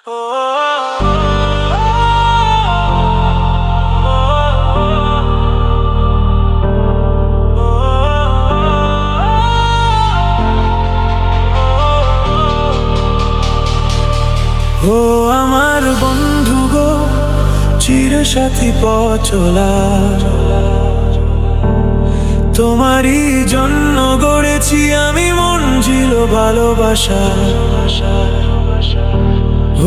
ও আমার বন্ধু গো, চিরসাথী পথ চলা, তোমারই জন্য গড়েছি আমি মঞ্জিল ভালোবাসা।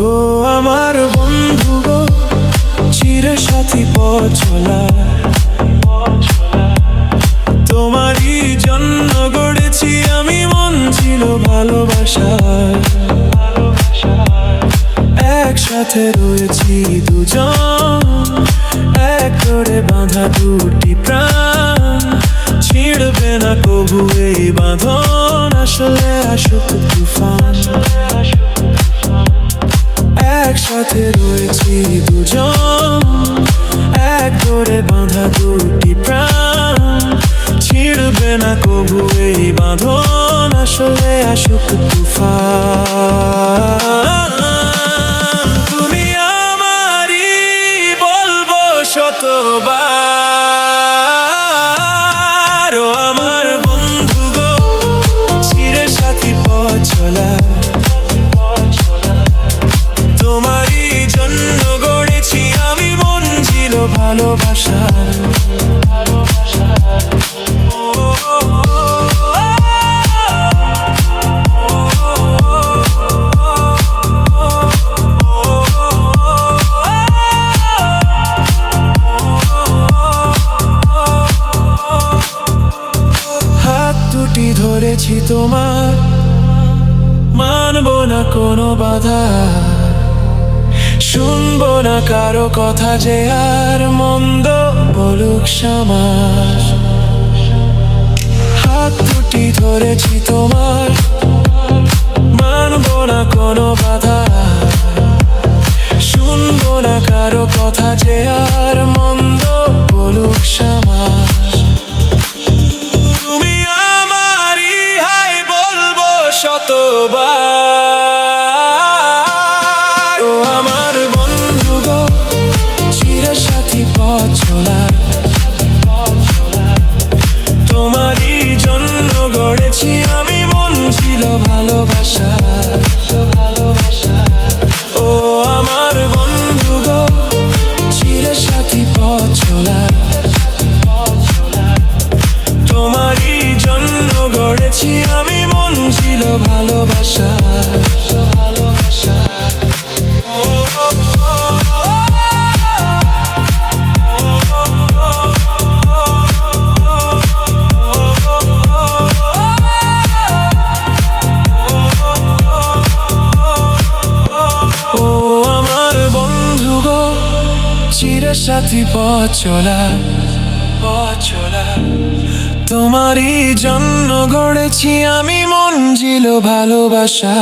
ও আমার বন্ধু গো, চিরসাথী পথ চলা, তোমারই জন্য গড়েছি আমি মঞ্জিল ভালোবাসা। একসাথে রয়েছি দুজন, এক করে বাঁধা দুটি প্রাণ, ছিড়বে না কবু এই বাঁধন, আসলে আসুক তুফান। একসাথে রয়েছি দুজন, এক করে বাঁধা দুটি প্রাণ, ছিড়বে না কবু এই বাঁধন, আসলে আসুক তুফান। শতবার ও আমার বন্ধু গো, চিরসাথী পথ চলা, তোমারই জন্য গড়েছি আমি মঞ্জিল ভালোবাসা। ধরেছি তোমার, মানব না কোনো বাধা, শুনবো না কারো কথা যে আর মন্দ বলুক সমাজ। হাত দুটি ধরেছি তোমার, মানব না কোনো বাধা, শুনবো না কারো কথা যে আর মন্দ বলুক সমাজ। শতবার ও আমার বন্ধু গো, চিরসাথী পথ চলা, তোমারই জন্য গড়েছি আমি মঞ্জিল ভালোবাসা। ও আমার বন্ধু গো, চিরসাথী পথ চলা, তোমারই জন্য গড়েছি আমি মঞ্জিল ভালোবাসা। ও আমার বন্ধু গো, চিরসাথী পথ চলা, তোমারই জন্য গড়েছি আমি মঞ্জিল ভালোবাসা।